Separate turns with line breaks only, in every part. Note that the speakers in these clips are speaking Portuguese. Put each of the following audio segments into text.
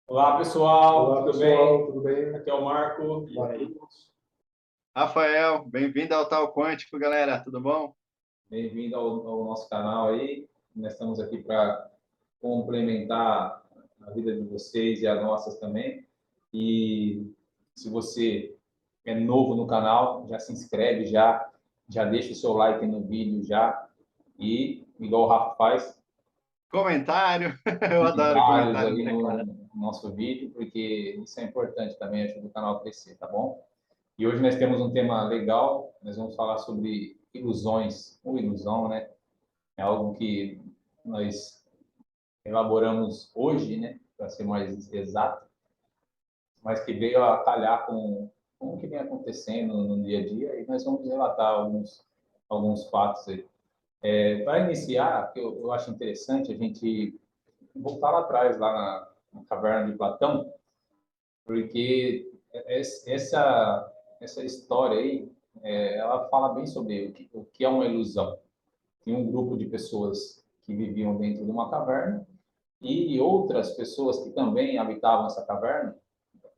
Olá, pessoal.
Olá,
Tudo
pessoal,
bem?
tudo bem?
Aqui é o Marco.
Rafael, bem-vindo ao Tal Quântico, galera, tudo bom?
Bem-vindo ao nosso canal aí. Nós estamos aqui para complementar a vida de vocês e as nossas também. E se você é novo no canal, já se inscreve, já deixa o seu like no vídeo já. E, igual o Rafa faz,
Comentário, eu adoro
comentários
comentário,
ali
né, cara?
no nosso vídeo, porque isso é importante também, ajuda o canal a crescer, tá bom? E hoje nós temos um tema legal, nós vamos falar sobre ilusões, ou ilusão, né? É algo que nós elaboramos hoje, né? Para ser mais exato, mas que veio a calhar com o que vem acontecendo no dia a dia, e nós vamos relatar alguns fatos aí. Para iniciar, que eu acho interessante a gente voltar lá atrás, lá na caverna de Platão, porque essa história aí, ela fala bem sobre o que é uma ilusão. Tinha um grupo de pessoas que viviam dentro de uma caverna e outras pessoas que também habitavam essa caverna,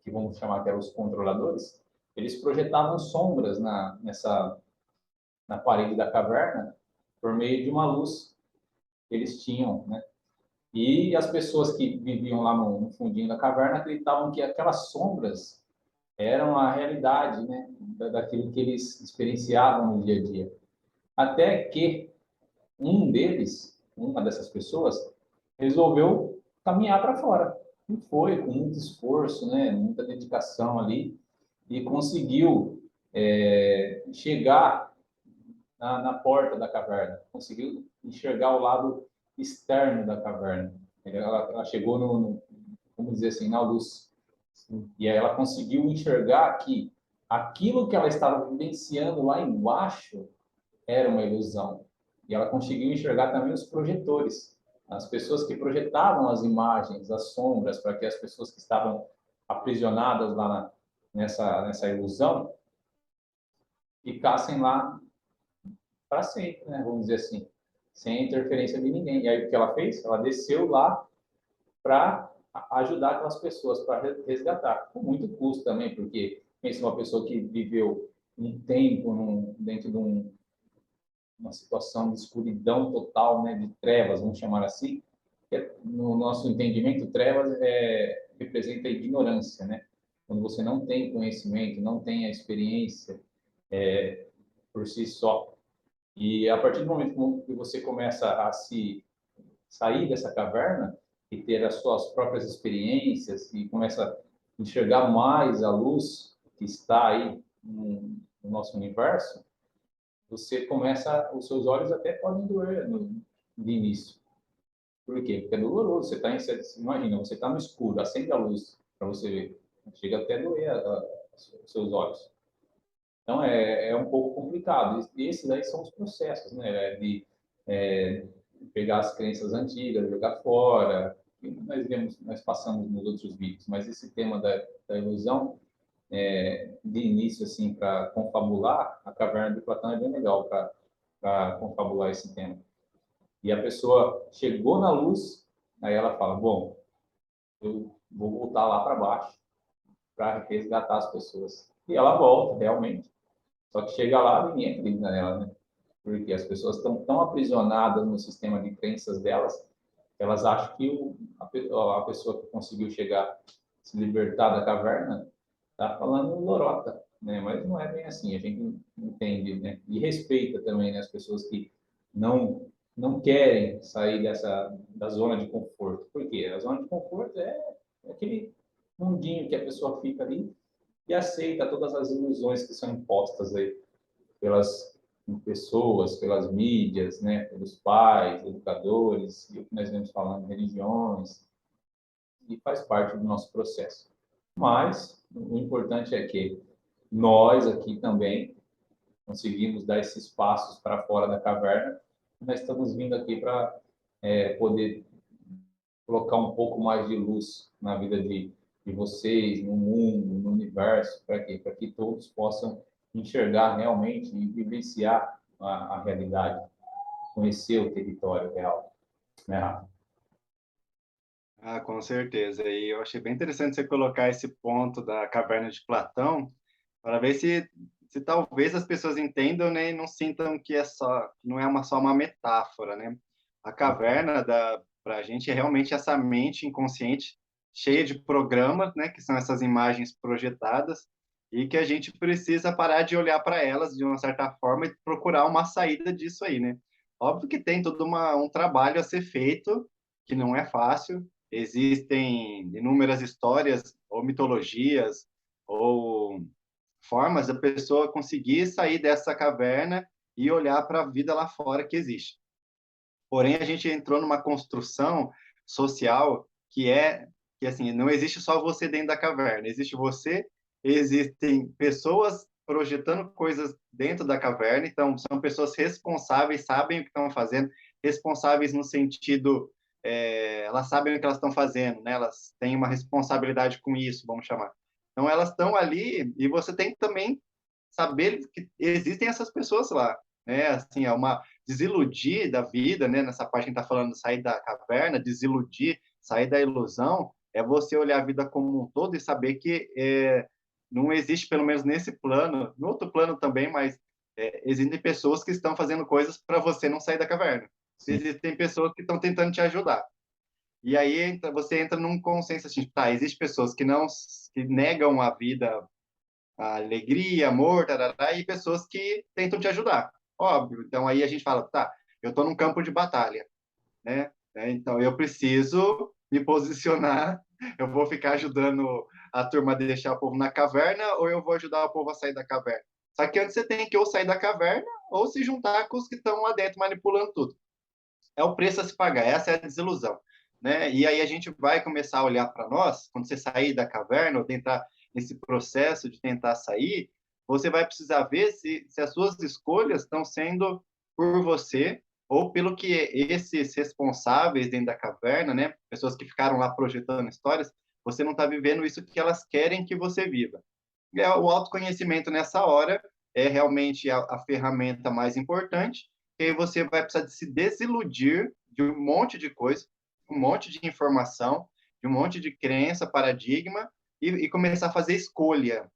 que vamos chamar que eram os controladores, eles projetavam sombras na parede da caverna por meio de uma luz que eles tinham, né? E as pessoas que viviam lá no fundinho da caverna acreditavam que aquelas sombras eram a realidade, né, daquilo que eles experienciavam no dia a dia. Até que um deles, uma dessas pessoas, resolveu caminhar para fora. E foi com muito esforço, né, muita dedicação ali, e conseguiu chegar na porta da caverna, conseguiu enxergar o lado externo da caverna. Ela chegou vamos dizer assim, na luz. E aí ela conseguiu enxergar que aquilo que ela estava vivenciando lá embaixo era uma ilusão. E ela conseguiu enxergar também os projetores, as pessoas que projetavam as imagens, as sombras, para que as pessoas que estavam aprisionadas lá nessa ilusão ficassem lá para sempre, né? Vamos dizer assim, sem interferência de ninguém. E aí o que ela fez? Ela desceu lá para ajudar aquelas pessoas, para resgatar, com muito custo também, porque pensa uma pessoa que viveu um tempo dentro de uma situação de escuridão total, né, de trevas, vamos chamar assim, que no nosso entendimento, trevas representa a ignorância, né? Quando você não tem conhecimento, não tem a experiência por si só. E a partir do momento que você começa a se sair dessa caverna e ter as suas próprias experiências e começa a enxergar mais a luz que está aí no nosso universo, você começa, os seus olhos até podem doer de início. Por quê? Porque é doloroso. Imagina, você está no escuro, acende a luz para você ver. Chega até a doer os seus olhos. Então, é um pouco complicado. E esses aí são os processos, né? É, pegar as crenças antigas, jogar fora. Que nós passamos nos outros vídeos. Mas esse tema da ilusão, de início, assim, para confabular, a caverna de Platão é bem legal para confabular esse tema. E a pessoa chegou na luz, aí ela fala: bom, eu vou voltar lá para baixo para resgatar as pessoas. E ela volta, realmente. Só que chega lá, ninguém acredita nela, né? Porque as pessoas estão tão aprisionadas no sistema de crenças delas, elas acham que a pessoa que conseguiu chegar, se libertar da caverna, está falando lorota, né? Mas não é bem assim, a gente entende, né? E respeita também, né, as pessoas que não querem sair da zona de conforto. Por quê? A zona de conforto é aquele mundinho que a pessoa fica ali e aceita todas as ilusões que são impostas aí pelas pessoas, pelas mídias, né, pelos pais, educadores, e o que nós vemos falando, religiões, e faz parte do nosso processo. Mas o importante é que nós aqui também conseguimos dar esses passos para fora da caverna. Nós estamos vindo aqui para poder colocar um pouco mais de luz na vida de vocês, no mundo, no universo, para quê? Para que todos possam enxergar realmente e vivenciar a realidade, conhecer o território real, né, Rafa?
Ah, com certeza. E eu achei bem interessante você colocar esse ponto da caverna de Platão, para ver se talvez as pessoas entendam, né, e não sintam que não é só uma metáfora, né? A caverna para a gente é realmente essa mente inconsciente cheia de programas, né, que são essas imagens projetadas e que a gente precisa parar de olhar para elas de uma certa forma e procurar uma saída disso aí, né? Óbvio que tem um trabalho a ser feito, que não é fácil. Existem inúmeras histórias ou mitologias ou formas da pessoa conseguir sair dessa caverna e olhar para a vida lá fora que existe. Porém, a gente entrou numa construção social que assim, não existe só você dentro da caverna, existe você, existem pessoas projetando coisas dentro da caverna, então são pessoas responsáveis, sabem o que estão fazendo, responsáveis no sentido, elas sabem o que elas estão fazendo, né? Elas têm uma responsabilidade com isso, vamos chamar. Então elas estão ali e você tem que também saber que existem essas pessoas lá, né? Assim, é uma desiludir da vida, né? Nessa parte que a gente está falando, sair da caverna, desiludir, sair da ilusão, é você olhar a vida como um todo e saber que não existe, pelo menos nesse plano, no outro plano também, mas existem pessoas que estão fazendo coisas para você não sair da caverna.
Sim.
Existem pessoas que estão tentando te ajudar. E aí você entra num consenso assim, tá, existem pessoas que negam a vida, a alegria, amor, tarará, e pessoas que tentam te ajudar. Óbvio. Então aí a gente fala, tá, eu estou num campo de batalha, né? Então eu preciso me posicionar. Eu vou ficar ajudando a turma a deixar o povo na caverna ou eu vou ajudar o povo a sair da caverna? Só que antes você tem que ou sair da caverna ou se juntar com os que estão lá dentro manipulando tudo. É o preço a se pagar, essa é a desilusão, né? E aí a gente vai começar a olhar para nós, quando você sair da caverna ou tentar nesse processo de tentar sair, você vai precisar ver se as suas escolhas estão sendo por você ou pelo que esses responsáveis dentro da caverna, né, pessoas que ficaram lá projetando histórias, você não está vivendo isso que elas querem que você viva. E o autoconhecimento nessa hora é realmente a ferramenta mais importante, e aí você vai precisar de se desiludir de um monte de coisa, um monte de informação, de um monte de crença, paradigma, e começar a fazer escolha.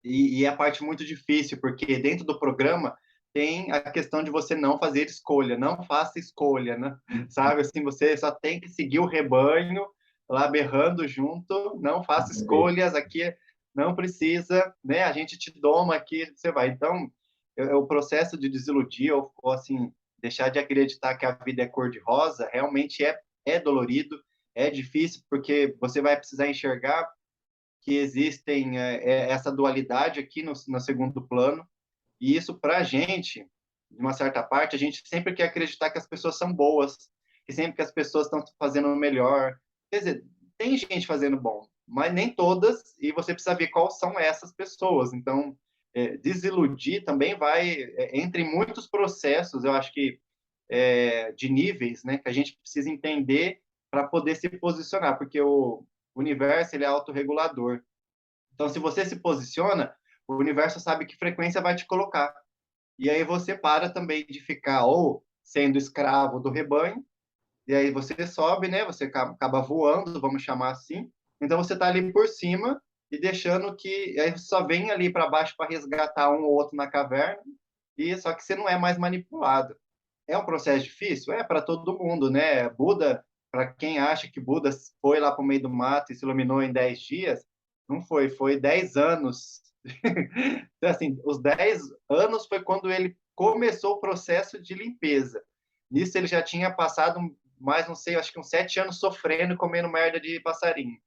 E é a parte muito difícil, porque dentro do programa tem a questão de você não fazer escolha, não faça escolha, né? Sabe, assim, você só tem que seguir o rebanho lá berrando junto, não faça escolhas, aqui não precisa, né? A gente te doma aqui, você vai. Então, o processo de desiludir ou assim, deixar de acreditar que a vida é cor-de-rosa, realmente é dolorido, é difícil, porque você vai precisar enxergar que existem essa dualidade aqui no segundo plano, e isso para a gente, de uma certa parte, a gente sempre quer acreditar que as pessoas são boas, que sempre que as pessoas estão fazendo o melhor. Quer dizer, tem gente fazendo bom, mas nem todas, e você precisa ver quais são essas pessoas. Então, desiludir também entre muitos processos, eu acho que de níveis, né, que a gente precisa entender para poder se posicionar, porque o universo ele é autorregulador. Então, se você se posiciona, o universo sabe que frequência vai te colocar. E aí você para também de ficar ou sendo escravo do rebanho, e aí você sobe, né? Você acaba voando, vamos chamar assim. Então você está ali por cima e deixando que aí você só vem ali para baixo para resgatar um ou outro na caverna, e só que você não é mais manipulado. É um processo difícil? É para todo mundo, né? Buda, para quem acha que Buda foi lá para o meio do mato e se iluminou em 10 dias, não foi, foi 10 anos. Então, assim, os 10 anos foi quando ele começou o processo de limpeza. Nisso ele já tinha passado mais, não sei, acho que uns 7 anos sofrendo, comendo merda de passarinho.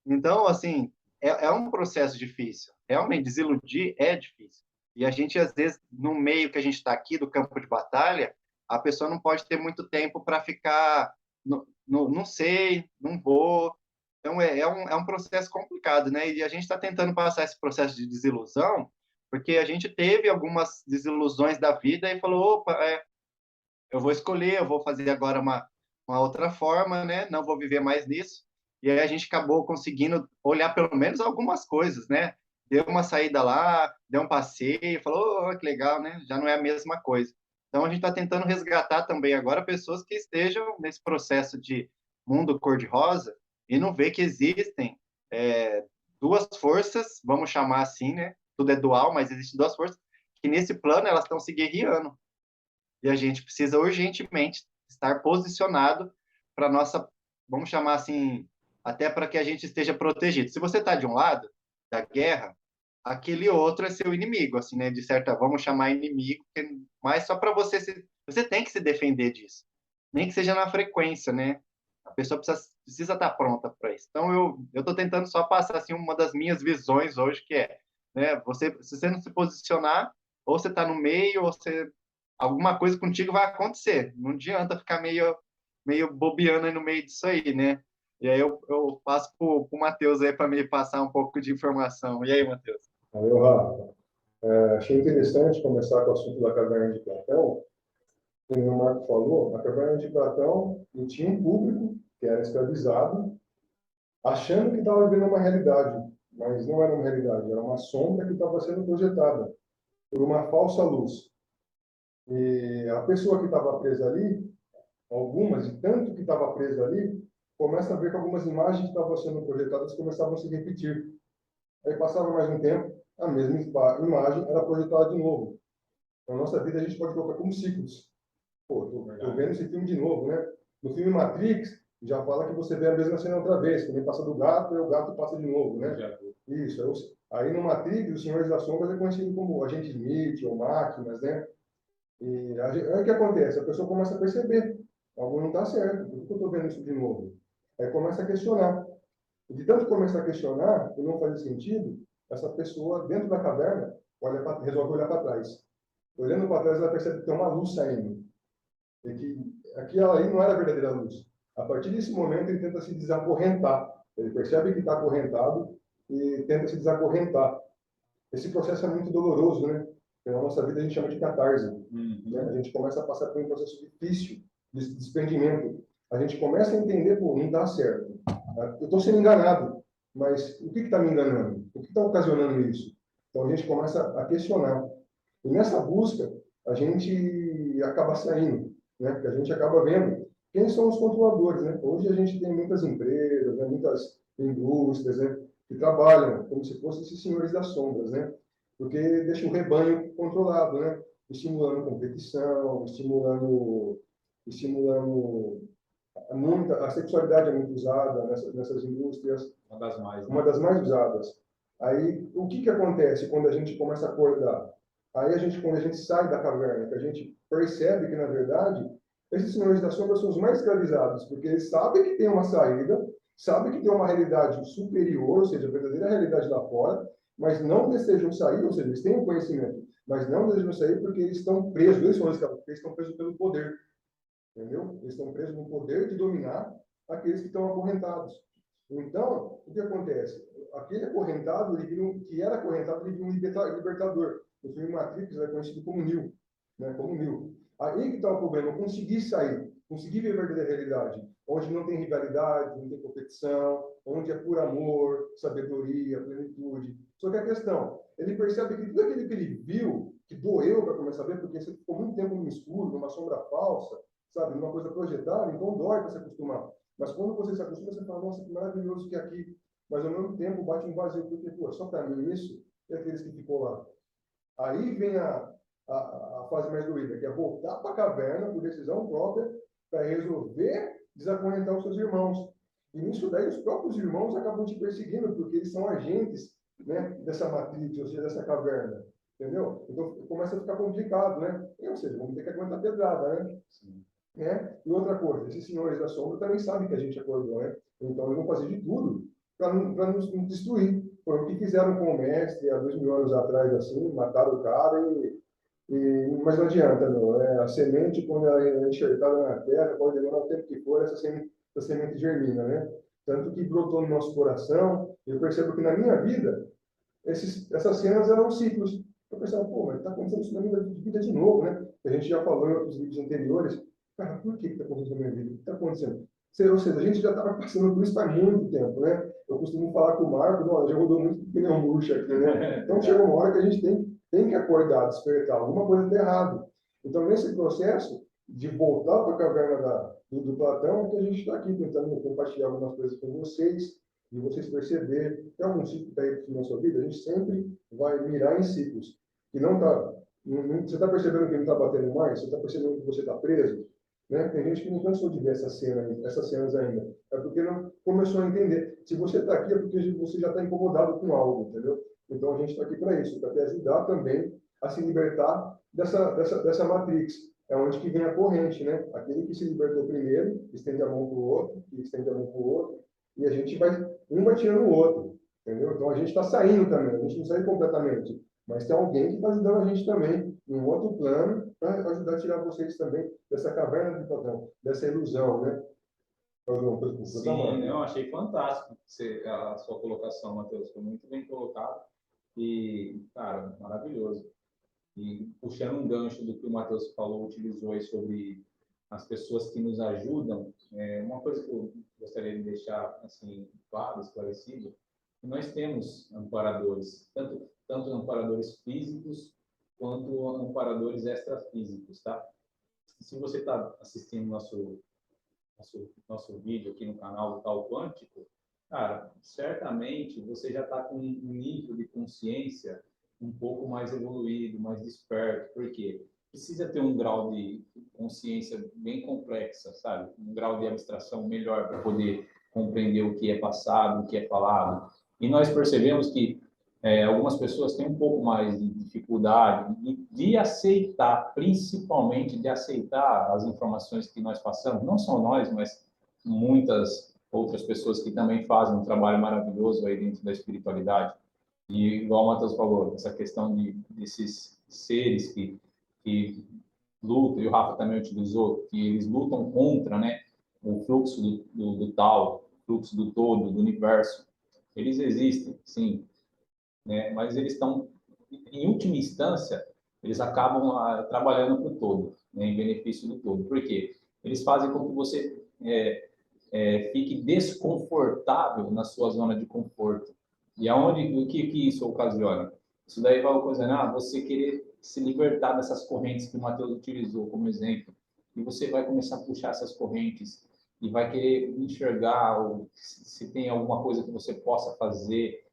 Então, assim, é um processo difícil. Realmente, desiludir é difícil. E a gente, às vezes, no meio que a gente está aqui, do campo de batalha, a pessoa não pode ter muito tempo para ficar, não sei, não vou. Então, é um processo complicado, né? E a gente está tentando passar esse processo de desilusão, porque a gente teve algumas desilusões da vida e falou: opa, eu vou escolher, eu vou fazer agora uma outra forma, né? Não vou viver mais nisso. E aí a gente acabou conseguindo olhar pelo menos algumas coisas, né? Deu uma saída lá, deu um passeio, falou, oh, que legal, né? Já não é a mesma coisa. Então a gente está tentando resgatar também agora pessoas que estejam nesse processo de mundo cor-de-rosa e não vê que existem duas forças, vamos chamar assim, né? Tudo é dual, mas existem duas forças que nesse plano elas estão se guerreando. E a gente precisa urgentemente estar posicionado para nossa, vamos chamar assim, até para que a gente esteja protegido. Se você está de um lado da guerra, aquele outro é seu inimigo, assim, né? De certa, vamos chamar inimigo, mas só para você tem que se defender disso, nem que seja na frequência, né? A pessoa precisa estar pronta para isso. Então eu estou tentando só passar assim uma das minhas visões hoje que é, né? Se você não se posicionar, ou você está no meio, ou você alguma coisa contigo vai acontecer. Não adianta ficar meio bobeando aí no meio disso aí, né? E aí eu passo para o Matheus aí para me passar um pouco de informação. E aí, Matheus?
Valeu, Rafa. Achei interessante começar com o assunto da caverna de Platão. Como o Marco falou, a caverna de Platão tinha um público que era escravizado, achando que estava vivendo uma realidade, mas não era uma realidade, era uma sombra que estava sendo projetada por uma falsa luz. E a pessoa que estava presa ali, algumas, e tanto que estava presa ali, começa a ver que algumas imagens que estavam sendo projetadas começavam a se repetir. Aí passava mais um tempo, a mesma imagem era projetada de novo. Na nossa vida a gente pode colocar como ciclos. Pô, tô vendo esse filme de novo, né? No filme Matrix, já fala que você vê a mesma cena outra vez, que nem passa do gato e o gato passa de novo, né? Isso. Aí no Matrix, os Senhores das Sombras é conhecido como Agente Smith ou máquinas, né? E aí o que acontece? A pessoa começa a perceber, algo não está certo, por que eu estou vendo isso de novo? Aí começa a questionar. E de tanto começar a questionar, e não fazer sentido, essa pessoa, dentro da caverna, resolve olhar para trás. Olhando para trás, ela percebe que tem uma luz saindo. E que aquilo aí não era a verdadeira luz. A partir desse momento, ele tenta se desacorrentar. Ele percebe que está acorrentado e tenta se desacorrentar. Esse processo é muito doloroso, né? Na nossa vida a gente chama de catarse. Né? A gente começa a passar por um processo difícil de desprendimento. A gente começa a entender, pô, não dá certo. Eu estou sendo enganado, mas o que está me enganando? O que está ocasionando isso? Então a gente começa a questionar. E nessa busca, a gente acaba saindo, né? Porque a gente acaba vendo quem são os controladores, né? Hoje a gente tem muitas empresas, né? Muitas indústrias, né? Que trabalham como se fossem esses senhores das sombras, né? Porque deixa o rebanho controlado, né? Estimulando competição, estimulando a sexualidade é muito usada nessas indústrias.
Uma das mais, né?
Uma das mais usadas. Aí, o que acontece quando a gente começa a acordar? Aí, quando a gente sai da caverna, que a gente percebe que, na verdade, esses senhores da sombra são os mais escravizados, porque eles sabem que tem uma saída, sabem que tem uma realidade superior, ou seja, a verdadeira realidade lá fora, mas não desejam sair, ou seja, eles têm o conhecimento, mas não desejam sair porque eles estão presos, eles são escravos, porque eles estão presos pelo poder. Entendeu? Eles estão presos no poder de dominar aqueles que estão acorrentados. Então, o que acontece? Aquele acorrentado, que era acorrentado, ele vira um libertador. No filme Matrix, é conhecido como Neo, né? Como Neo. Aí que está o problema, conseguir sair, conseguir viver a verdadeira realidade, onde não tem rivalidade, não tem competição, onde é por amor, sabedoria, plenitude. Só que a questão, ele percebe que tudo aquilo que ele viu, que doeu para começar a ver, porque você ficou muito tempo no escuro, numa sombra falsa, sabe, numa coisa projetada, então dói para se acostumar. Mas quando você se acostuma, você fala, nossa, que maravilhoso que é aqui. Mas ao mesmo tempo bate um vazio, porque, pô, só para mim isso e aqueles que ficou lá. Aí vem a fase mais doída, que é voltar para a caverna por decisão própria para resolver desacorrentar os seus irmãos. E nisso daí os próprios irmãos acabam te perseguindo, porque eles são agentes, né, dessa matriz, ou seja, dessa caverna. Entendeu? Então começa a ficar complicado, né? Ou seja, vamos ter que aguentar pedrada, né? Sim. Né? E outra coisa, esses senhores da sombra também sabem que a gente acordou, né? Então eles vão fazer de tudo para nos destruir. Foi o que fizeram com o mestre há 2000 anos atrás, assim, mataram o cara mas não adianta, não. Né? A semente, quando ela é enxertada na terra, pode demorar o tempo que for, essa semente germina, né? Tanto que brotou no nosso coração. Eu percebo que na minha vida, essas cenas eram ciclos. Eu pensava, pô, mas está acontecendo isso na minha vida de novo, né? A gente já falou em outros vídeos anteriores. Cara, por que está acontecendo na minha vida? O que está acontecendo? Ou seja, a gente já estava passando por isso faz muito tempo, né? Eu costumo falar com o Marco, não, já rodou muito pneu murcho aqui, né? Então chega uma hora que a gente tem que acordar, despertar. Alguma coisa está errado. Então, nesse processo, de voltar para a caverna do Platão, que a gente está aqui tentando compartilhar algumas coisas com vocês, e vocês perceberem que algum ciclo está aí na sua vida, a gente sempre vai mirar em ciclos. Que não está. Você está percebendo que não está batendo mais? Você está percebendo que você está preso? Né? Tem gente que não cansou de ver essas cenas ainda. É porque não começou a entender. Se você está aqui, é porque você já está incomodado com algo, entendeu? Então a gente está aqui para isso, para te ajudar também a se libertar dessa matrix. É onde que vem a corrente, né? Aquele que se libertou primeiro, estende a mão para o outro, que estende a mão para o outro, e a gente vai, um vai tirando o outro, entendeu? Então a gente está saindo também, a gente não sai completamente, mas tem alguém que está ajudando a gente também, em um outro plano, para ajudar a tirar vocês também dessa caverna de Platão, dessa ilusão, né?
Sim, eu achei fantástico a sua colocação, Matheus, foi muito bem colocado e, cara, maravilhoso. E puxando um gancho do que o Matheus falou, utilizou aí sobre as pessoas que nos ajudam, uma coisa que eu gostaria de deixar assim claro, esclarecido, que nós temos amparadores, tanto amparadores físicos quanto amparadores extrafísicos, tá? Se você está assistindo nosso vídeo aqui no canal do Tal Quântico, cara, certamente você já está com um nível de consciência um pouco mais evoluído, mais desperto, porque precisa ter um grau de consciência bem complexa, sabe? Um grau de abstração melhor para poder compreender o que é passado, o que é falado. E nós percebemos que algumas pessoas têm um pouco mais de dificuldade de aceitar, principalmente de aceitar as informações que nós passamos, não só nós, mas muitas outras pessoas que também fazem um trabalho maravilhoso aí dentro da espiritualidade. E igual o Matheus falou, essa questão desses seres que lutam, e o Rafa também utilizou, que eles lutam contra, né, o fluxo do tal, o fluxo do todo, do universo. Eles existem, sim, né? Mas eles estão, em última instância, eles acabam trabalhando para o todo, né? Em benefício do todo. Por quê? Eles fazem com que você fique desconfortável na sua zona de conforto. E o que isso ocasiona? Isso daí vai ocasionar você querer se libertar dessas correntes que o Matheus utilizou como exemplo. E você vai começar a puxar essas correntes e vai querer enxergar se tem alguma coisa que você possa fazer,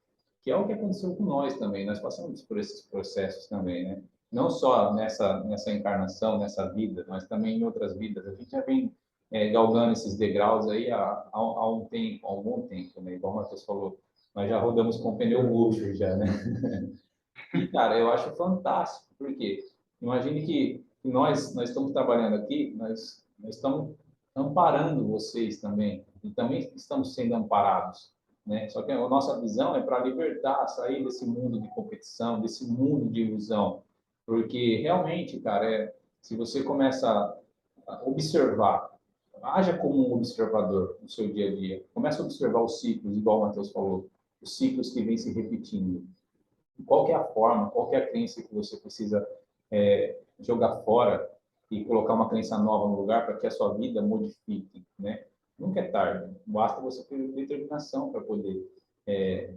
que é o que aconteceu com nós também. Nós passamos por esses processos também, né? Não só nessa encarnação, nessa vida, mas também em outras vidas. A gente já vem galgando esses degraus aí há um tempo, há algum tempo, né? Igual o Matheus falou, nós já rodamos com pneu murcho já, né? E, cara, eu acho fantástico, porque imagine que nós estamos trabalhando aqui, nós estamos amparando vocês também, e também estamos sendo amparados, né? Só que a nossa visão é para libertar, sair desse mundo de competição, desse mundo de ilusão, porque realmente, cara, se você começa a observar, haja como um observador no seu dia a dia, começa a observar os ciclos, igual o Matheus falou, os ciclos que vêm se repetindo. Qual que é a forma, qual que é a crença que você precisa jogar fora e colocar uma crença nova no lugar para que a sua vida modifique, né? Nunca é tarde, basta você ter determinação para poder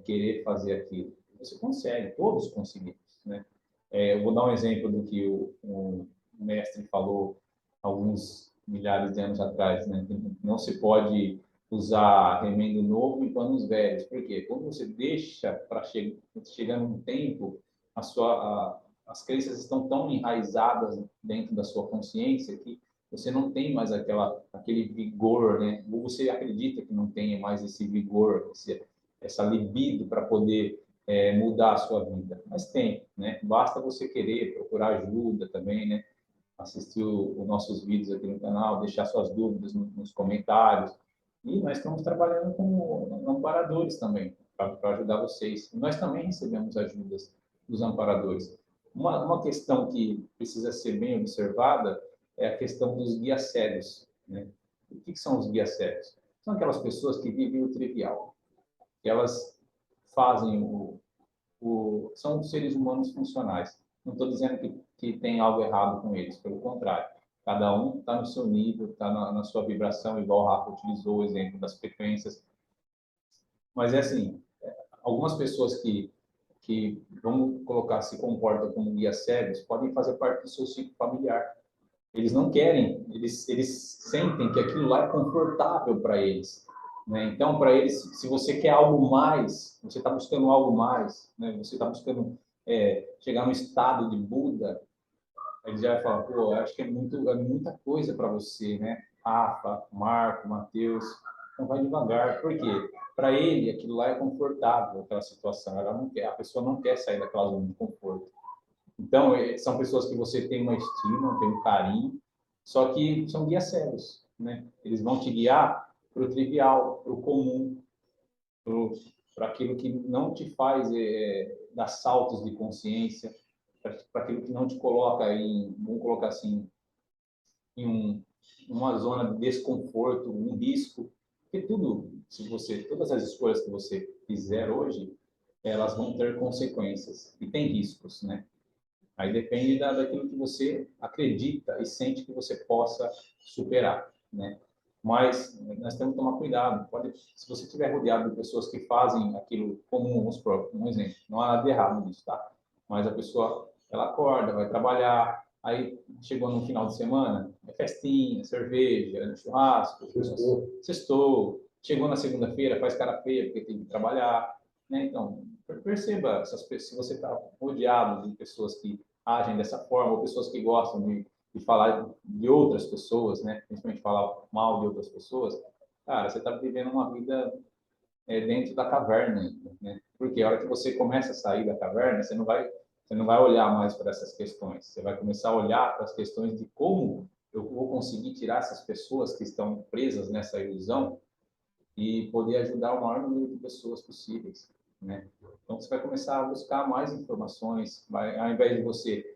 querer fazer aquilo. Você consegue, todos conseguimos, né? Eu vou dar um exemplo do que o mestre falou alguns milhares de anos atrás, né? Não se pode usar remendo novo em panos velhos. Por quê? Quando você deixa para chegar num tempo, as crenças estão tão enraizadas dentro da sua consciência que você não tem mais aquele vigor, né? Ou você acredita que não tenha mais esse vigor, essa libido para poder mudar a sua vida. Mas tem, né? Basta você querer procurar ajuda também, né? Assistir os nossos vídeos aqui no canal, deixar suas dúvidas nos comentários. E nós estamos trabalhando com amparadores também, para ajudar vocês. E nós também recebemos ajudas dos amparadores. Uma questão que precisa ser bem observada é a questão dos guias cegos, né? O que são os guias cegos? São aquelas pessoas que vivem o trivial, que elas fazem são seres humanos funcionais. Não estou dizendo que tem algo errado com eles, pelo contrário. Cada um está no seu nível, está na sua vibração, igual o Rafa utilizou o exemplo das frequências. Mas é assim, algumas pessoas que vamos colocar, se comportam como guias cegos, podem fazer parte do seu ciclo familiar. Eles não querem, eles sentem que aquilo lá é confortável para eles, né? Então, para eles, se você quer algo mais, você está buscando algo mais, né? Você está buscando chegar no estado de Buda, eles já falam, pô, acho que é muita coisa para você, né? Rafa, Marco, Matheus, então vai devagar. Por quê? Para ele, aquilo lá é confortável, aquela situação. Ela não quer, a pessoa não quer sair daquela zona de conforto. Então, são pessoas que você tem uma estima, tem um carinho, só que são guias cegos, né? Eles vão te guiar para o trivial, para o comum, para aquilo que não te faz dar saltos de consciência, para aquilo que não te coloca em, vamos colocar assim, em uma zona de desconforto, um risco, porque tudo, se você, todas as escolhas que você fizer hoje, elas vão ter consequências e tem riscos, né? Aí depende daquilo que você acredita e sente que você possa superar, né? Mas nós temos que tomar cuidado. Pode, se você estiver rodeado de pessoas que fazem aquilo comum, vamos supor, um exemplo, não há nada de errado nisso, tá? Mas a pessoa, ela acorda, vai trabalhar, aí chegou no final de semana, é festinha, cerveja, churrasco, sextou, chegou na segunda-feira, faz cara feia porque tem que trabalhar, né? Então, perceba essas pessoas, se você está rodeado de pessoas que agem dessa forma, ou pessoas que gostam de falar de outras pessoas, né? Principalmente falar mal de outras pessoas, cara, você está vivendo uma vida dentro da caverna, né? Porque a hora que você começa a sair da caverna, você não vai olhar mais para essas questões. Você vai começar a olhar para as questões de como eu vou conseguir tirar essas pessoas que estão presas nessa ilusão e poder ajudar o maior número de pessoas possíveis, né? Então você vai começar a buscar mais informações, ao invés de você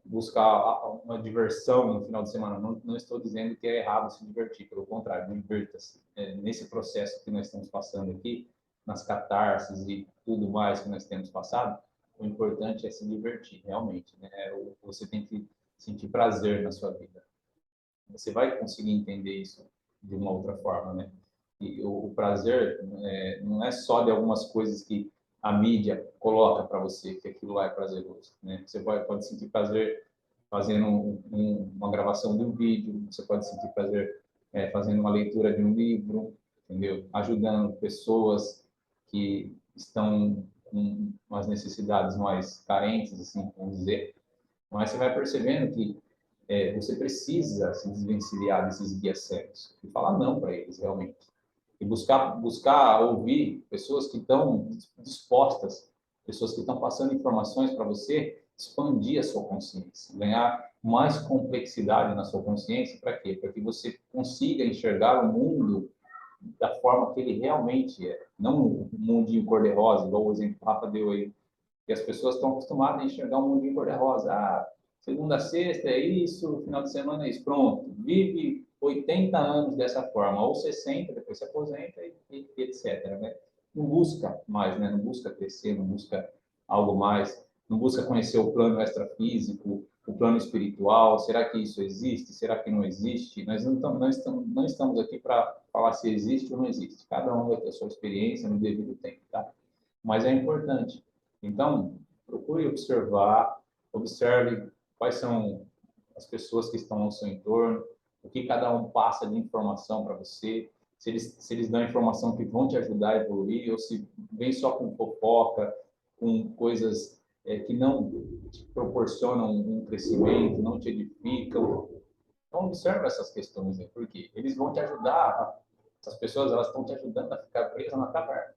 buscar uma diversão no final de semana. Não estou dizendo que é errado se divertir, pelo contrário, divirta-se. Nesse processo que nós estamos passando aqui, nas catarses e tudo mais que nós temos passado, o importante é se divertir, realmente, né? Você tem que sentir prazer na sua vida. Você vai conseguir entender isso de uma outra forma, né? E o prazer não é só de algumas coisas que a mídia coloca para você, que aquilo lá é prazeroso, né? Você pode sentir prazer fazendo uma gravação de um vídeo, você pode sentir prazer fazendo uma leitura de um livro, entendeu? Ajudando pessoas que estão com umas necessidades mais carentes, assim, vamos dizer. Mas você vai percebendo que você precisa se desvencilhar desses guias cegos e falar não para eles, realmente. E buscar ouvir pessoas que estão dispostas, pessoas que estão passando informações para você expandir a sua consciência, ganhar mais complexidade na sua consciência, para quê? Para que você consiga enxergar o mundo da forma que ele realmente é, não um mundinho cor-de-rosa, igual o exemplo que o Rafa deu aí, que as pessoas estão acostumadas a enxergar um mundinho cor-de-rosa. Ah, segunda a sexta é isso, final de semana é isso. Pronto, vive 80 anos dessa forma, ou 60, depois se aposenta e etc. Né? Não busca mais, né? Não busca crescer, não busca algo mais, não busca conhecer o plano extrafísico, o plano espiritual. Será que isso existe? Será que não existe? Nós não estamos aqui para falar se existe ou não existe. Cada um vai ter a sua experiência no devido tempo, tá? Mas é importante. Então, procure observar, observe quais são as pessoas que estão ao seu entorno, o que cada um passa de informação para você, se eles dão informação que vão te ajudar a evoluir, ou se vem só com fofoca, com coisas que não te proporcionam um crescimento, não te edificam. Então, observe essas questões, né? Porque eles vão te ajudar, essas pessoas elas estão te ajudando a ficar presa na caverna.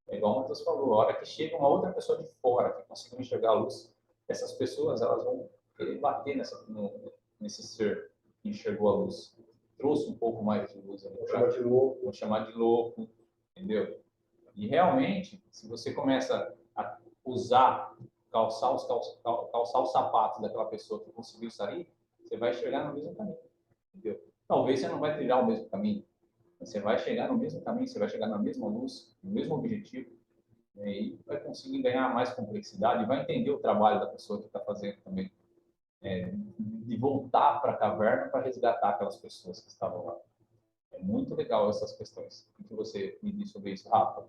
É igual o Matheus falou, a hora que chega uma outra pessoa de fora que conseguiu enxergar a luz, essas pessoas elas vão querer bater nesse ser que enxergou a luz. Trouxe um pouco mais de luz ali. Vou chamar de louco, entendeu? E realmente, se você começa a usar, calçar os sapatos daquela pessoa que conseguiu sair, você vai chegar no mesmo caminho, entendeu? Talvez você não vai trilhar o mesmo caminho, você vai chegar no mesmo caminho, você vai chegar na mesma luz, no mesmo objetivo, né, e vai conseguir ganhar mais complexidade, vai entender o trabalho da pessoa que está fazendo também, de voltar para a caverna para resgatar aquelas pessoas que estavam lá. É muito legal essas questões. O que você me diz sobre isso, Rafa?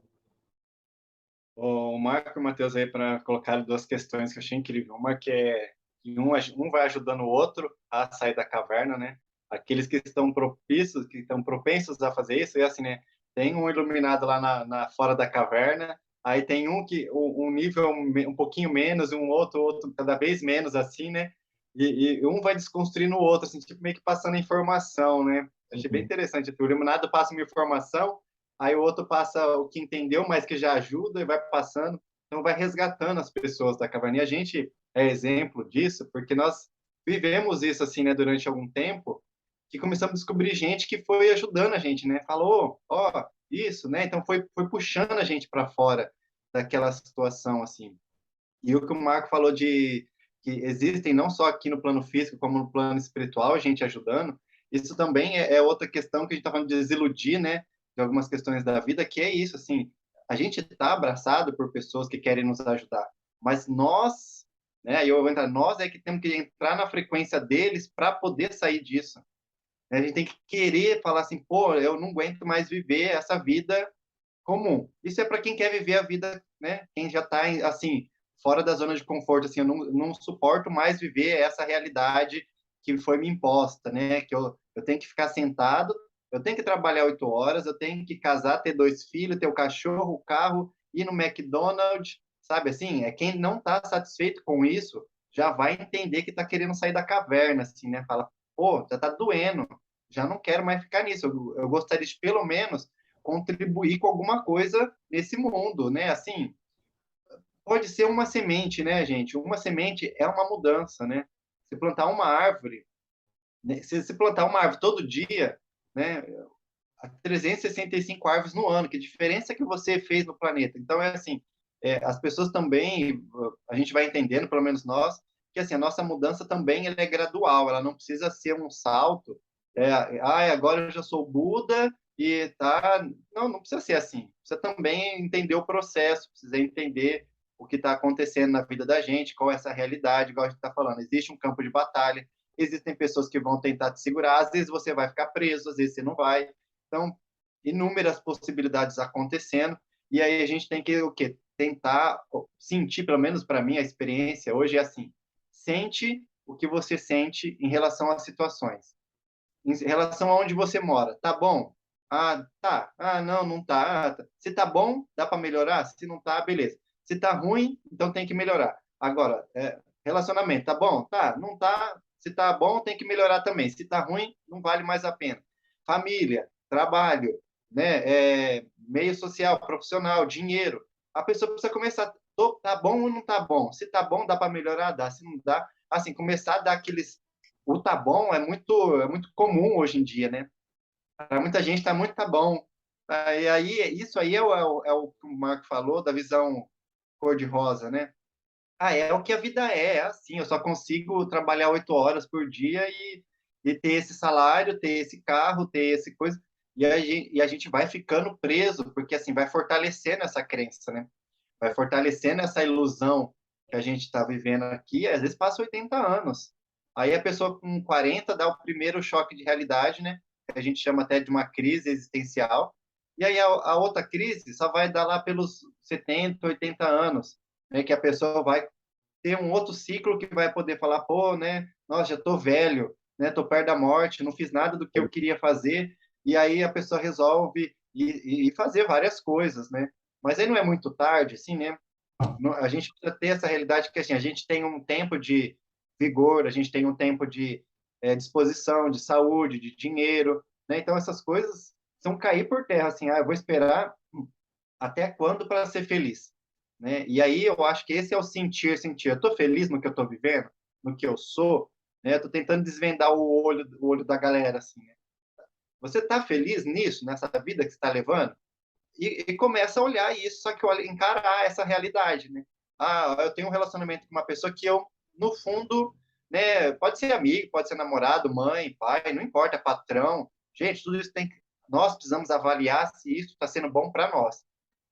O Marco e o Matheus aí para colocar duas questões que eu achei incrível. Uma que é e um vai ajudando o outro a sair da caverna, né? Aqueles que estão propícios, que estão propensos a fazer isso, e assim, né? Tem um iluminado lá fora da caverna, aí tem um que um nível um pouquinho menos, outro cada vez menos, assim, né? E um vai desconstruindo o outro, assim, tipo, meio que passando informação, né? Achei bem interessante. O iluminado passa uma informação, aí o outro passa o que entendeu, mas que já ajuda e vai passando. Então, vai resgatando as pessoas da caverna. E a gente é exemplo disso, porque nós vivemos isso, assim, né, durante algum tempo, que começamos a descobrir gente que foi ajudando a gente, né? Falou, ó, isso, né? Então, foi puxando a gente para fora daquela situação, assim. E o que o Marco falou de que existem não só aqui no plano físico, como no plano espiritual, gente ajudando, isso também é outra questão que a gente está falando de desiludir, né? De algumas questões da vida, que é isso, assim, a gente está abraçado por pessoas que querem nos ajudar, mas nós, né? Eu vou entrar, nós é que temos que entrar na frequência deles para poder sair disso. A gente tem que querer falar assim, pô, eu não aguento mais viver essa vida comum. Isso é para quem quer viver a vida, né? Quem já está assim fora da zona de conforto, assim, eu não suporto mais viver essa realidade que foi me imposta, né? Que eu tenho que ficar sentado, eu tenho que trabalhar 8 horas, eu tenho que casar, ter 2 filhos, ter o cachorro, o carro, ir no McDonald's, sabe assim? É quem não está satisfeito com isso já vai entender que está querendo sair da caverna, assim, né? Fala, pô, já está doendo, já não quero mais ficar nisso. Eu gostaria de pelo menos contribuir com alguma coisa nesse mundo, né? Assim, pode ser uma semente, né, gente? Uma semente é uma mudança, né? Se plantar uma árvore, né? Se plantar uma árvore todo dia, né? 365 árvores no ano, que diferença que você fez no planeta? Então, é assim, as pessoas também, a gente vai entendendo, pelo menos nós, que assim, a nossa mudança também ela é gradual, ela não precisa ser um salto, agora eu já sou Buda e tá... Não precisa ser assim. Precisa também entender o processo, precisa entender o que está acontecendo na vida da gente, qual é essa realidade, igual a gente está falando. Existe um campo de batalha, existem pessoas que vão tentar te segurar, às vezes você vai ficar preso, às vezes você não vai. Então, inúmeras possibilidades acontecendo, e aí a gente tem que o quê? Tentar sentir, pelo menos para mim, a experiência hoje é assim: sente o que você sente em relação às situações. Em relação a onde você mora, tá bom? Ah, tá. Ah, não tá. Ah, tá. Se tá bom, dá para melhorar? Se não tá, beleza. Se tá ruim, então tem que melhorar. Agora, relacionamento, tá bom? Tá, não tá. Se tá bom, tem que melhorar também. Se tá ruim, não vale mais a pena. Família, trabalho, né? Meio social, profissional, dinheiro. A pessoa precisa começar. Tá bom ou não tá bom? Se tá bom, dá para melhorar? Dá. Se não dá, assim, começar a dar aqueles o tá bom é muito comum hoje em dia, né? Para muita gente tá muito tá bom. E aí, isso aí é o que o Marco falou da visão cor-de-rosa, né? É o que a vida é assim, eu só consigo trabalhar 8 horas por dia e ter esse salário, ter esse carro, ter esse coisa, e a gente vai ficando preso, porque assim, vai fortalecendo essa crença, né? Vai fortalecendo essa ilusão que a gente está vivendo aqui, às vezes passa 80 anos. Aí a pessoa com 40 dá o primeiro choque de realidade, né? Que a gente chama até de uma crise existencial. E aí a outra crise só vai dar lá pelos 70, 80 anos, né? Que a pessoa vai ter um outro ciclo que vai poder falar, pô, né? Nossa, já tô velho, né? Tô perto da morte, não fiz nada do que eu queria fazer. E aí a pessoa resolve e fazer várias coisas, né? Mas aí não é muito tarde, assim, né? A gente precisa ter essa realidade que assim, a gente tem um tempo de vigor, a gente tem um tempo de disposição, de saúde, de dinheiro, né? Então essas coisas são cair por terra, assim, eu vou esperar até quando para ser feliz, né? E aí eu acho que esse é o sentir. Eu estou feliz no que eu estou vivendo, no que eu sou, né? Estou tentando desvendar o olho da galera, assim, né? Você está feliz nisso, nessa vida que você está levando? E começa a olhar isso, só que olha, encarar essa realidade, né? Eu tenho um relacionamento com uma pessoa que eu, no fundo, né, pode ser amigo, pode ser namorado, mãe, pai, não importa, patrão. Gente, tudo isso nós precisamos avaliar se isso está sendo bom para nós.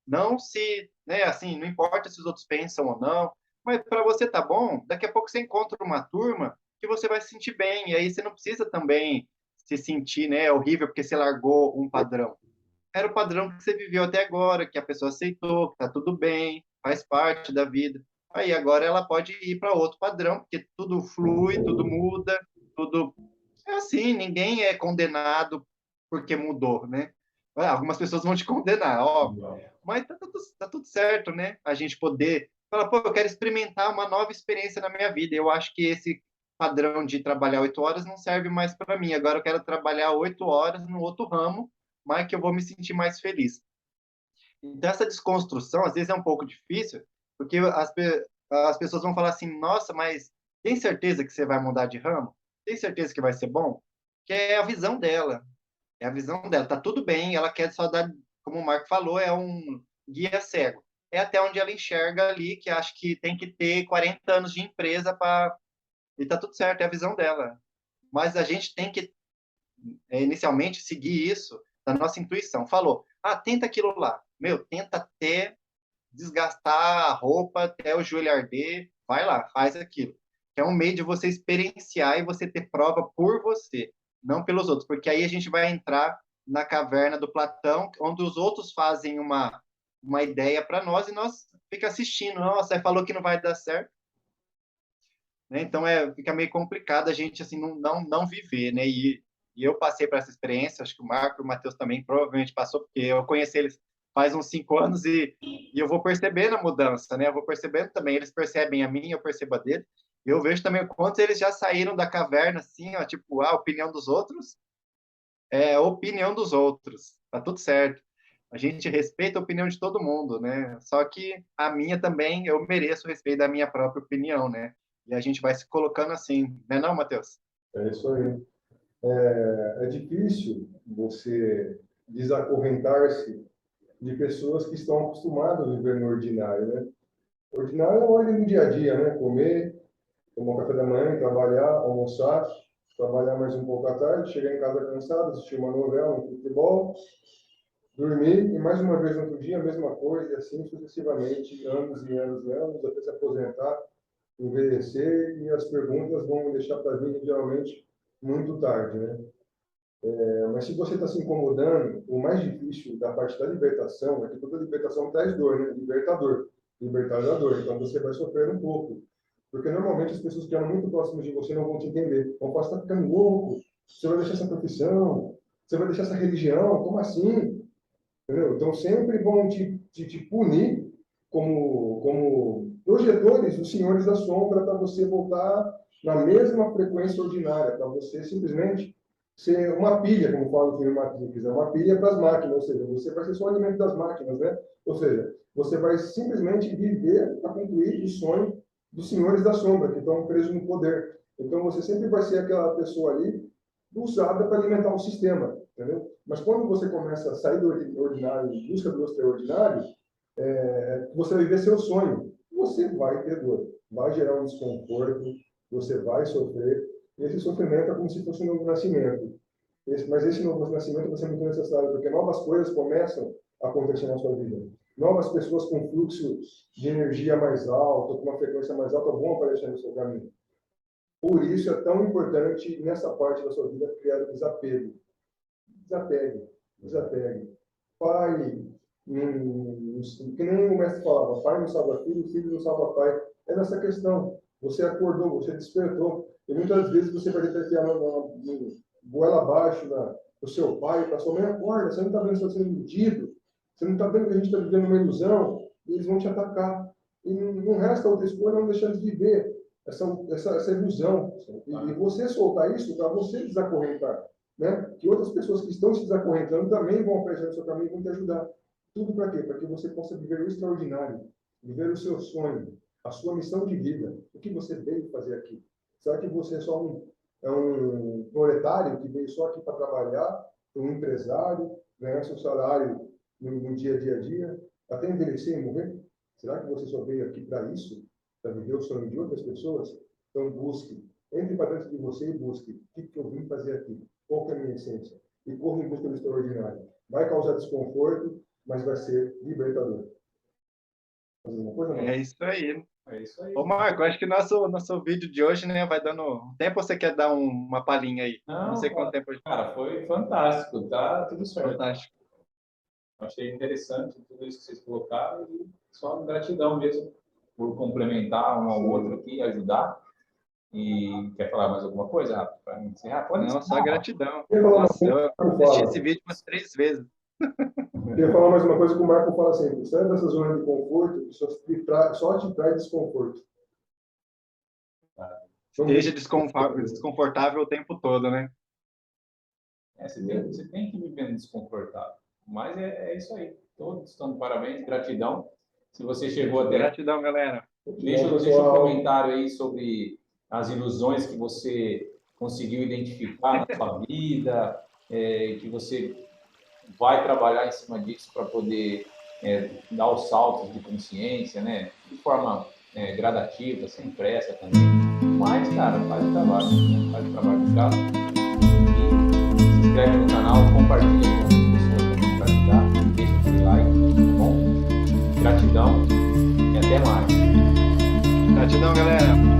Não se, né, assim, não importa se os outros pensam ou não, mas para você tá bom, daqui a pouco você encontra uma turma que você vai se sentir bem, e aí você não precisa também se sentir, né, horrível porque você largou um padrão. Era o padrão que você viveu até agora, que a pessoa aceitou, que tá tudo bem, faz parte da vida. Aí agora ela pode ir para outro padrão, porque tudo flui, tudo muda, tudo é assim, ninguém é condenado porque mudou, né? Ah, algumas pessoas vão te condenar, óbvio, mas tá tudo certo, né? A gente poder falar, pô, eu quero experimentar uma nova experiência na minha vida. Eu acho que esse padrão de trabalhar 8 horas não serve mais para mim. Agora eu quero trabalhar 8 horas no outro ramo, mas que eu vou me sentir mais feliz. Então, essa desconstrução, às vezes, é um pouco difícil, porque as pessoas vão falar assim, nossa, mas tem certeza que você vai mudar de ramo? Tem certeza que vai ser bom? Que é a visão dela. É a visão dela. Tá tudo bem, ela quer só dar, como o Marco falou, é um guia cego. É até onde ela enxerga ali, que acho que tem que ter 40 anos de empresa para... E tá tudo certo, é a visão dela. Mas a gente tem que, inicialmente, seguir isso da nossa intuição. Falou, ah, tenta aquilo lá. Meu, tenta até desgastar a roupa até o joelho arder, vai lá, faz aquilo. Que é um meio de você experienciar e você ter prova por você, não pelos outros, porque aí a gente vai entrar na caverna do Platão, onde os outros fazem uma ideia para nós e nós fica assistindo, nossa, falou que não vai dar certo, né? Então fica meio complicado a gente assim não viver, né? E eu passei por essa experiência, acho que o Marco e o Matheus também provavelmente passou, porque eu conheci eles faz uns 5 anos e eu vou percebendo a mudança, né? Eu vou percebendo também, eles percebem a mim, eu percebo a dele. E eu vejo também o quanto eles já saíram da caverna, assim, ó, tipo, a opinião dos outros é a opinião dos outros, tá tudo certo. A gente respeita a opinião de todo mundo, né? Só que a minha também, eu mereço o respeito da minha própria opinião, né? E a gente vai se colocando assim, né não, Matheus?
É isso aí. É difícil você desacorrentar-se de pessoas que estão acostumadas a viver no ordinário, né? O ordinário é a ordem do dia a dia, né? Comer, tomar um café da manhã, trabalhar, almoçar, trabalhar mais um pouco à tarde, chegar em casa cansado, assistir uma novela, um futebol, dormir e mais uma vez no outro dia a mesma coisa, e assim sucessivamente, anos e anos e anos, até se aposentar, envelhecer e as perguntas vão deixar para vir geralmente muito tarde, né? Mas se você está se incomodando, o mais difícil da parte da libertação é que toda libertação traz dor, né? Libertador, libertar da dor. Então você vai sofrer um pouco. Porque normalmente as pessoas que eram muito próximas de você não vão te entender. Vão falar, você está ficando louco, você vai deixar essa profissão, você vai deixar essa religião, como assim? Entendeu? Então sempre vão te punir como projetores, os senhores da sombra, para você voltar na mesma frequência ordinária, para você simplesmente ser uma pilha, como fala o filme Matrix, é uma pilha para as máquinas, ou seja, você vai ser só o alimento das máquinas, né? Ou seja, você vai simplesmente viver para concluir o sonho dos senhores da sombra, que estão presos no poder. Então você sempre vai ser aquela pessoa ali usada para alimentar o sistema, entendeu? Mas quando você começa a sair do ordinário em busca do extraordinário, você vai viver seu sonho. Você vai ter dor, vai gerar um desconforto, você vai sofrer. E esse sofrimento é como se fosse um novo nascimento. Mas esse novo nascimento vai ser muito necessário, porque novas coisas começam a acontecer na sua vida. Novas pessoas com fluxo de energia mais alto, com uma frequência mais alta, vão aparecer no seu caminho. Por isso é tão importante, nessa parte da sua vida, criar o desapego. Desapegue, desapegue. Pai, que nem o mestre falava, pai não salva filho, filho não salva pai. É nessa questão. Você acordou, você despertou. E muitas vezes você vai desafiar goela abaixo do seu pai, para sua mãe, acorda, você não está vendo que você está sendo iludido, você não está vendo que a gente está vivendo uma ilusão, e eles vão te atacar. E não resta outra escolha não deixar de viver essa ilusão. E você soltar isso para você desacorrentar. Né? Que outras pessoas que estão se desacorrentando também vão aparecer no seu caminho e vão te ajudar. Tudo para quê? Para que você possa viver o extraordinário, viver o seu sonho, a sua missão de vida. O que você veio fazer aqui? Será que você é só um proletário que veio só aqui para trabalhar, um empresário, ganhar seu salário no dia a dia, até envelhecer e morrer? Será que você só veio aqui para isso? Para viver o sonho de outras pessoas? Então busque. Entre para dentro de você e busque. O que eu vim fazer aqui? Qual que é a minha essência? E corra em busca do extraordinário. Vai causar desconforto, mas vai ser libertador. Fazer uma coisa, não?
É isso aí.
É isso aí.
Ô, Marco, acho que nosso vídeo de hoje, né, vai dando tempo ou você quer dar uma palhinha aí? Não sei quanto tempo.
Cara, foi fantástico, tá tudo certo.
Fantástico.
Achei interessante tudo isso que vocês colocaram e só gratidão mesmo por complementar um ao outro aqui, ajudar. E quer falar mais alguma coisa, Rafa, para encerrar? Pode
Não, só gratidão.
Queria falar
Nossa, eu
Marco
assisti
fala.
esse vídeo umas 3 vezes.
Queria falar mais uma coisa que o Marco fala sempre. Sai dessa zona de conforto, só te traz desconforto.
Esteja desconfortável o tempo todo, né?
Você tem que viver no desconfortável. Mas é isso aí. Todos estão de parabéns, gratidão. Se você chegou até
Gratidão, galera.
deixa um comentário aí sobre as ilusões que você conseguiu identificar na sua vida, que você vai trabalhar em cima disso para poder dar os saltos de consciência, né? De forma gradativa, sem pressa também. Mas, cara, faz o trabalho, né? Faz o trabalho de casa. E se inscreve no canal, compartilha com outras pessoas para ajudar, deixa aquele like, tá bom? Gratidão e até mais.
Gratidão, galera.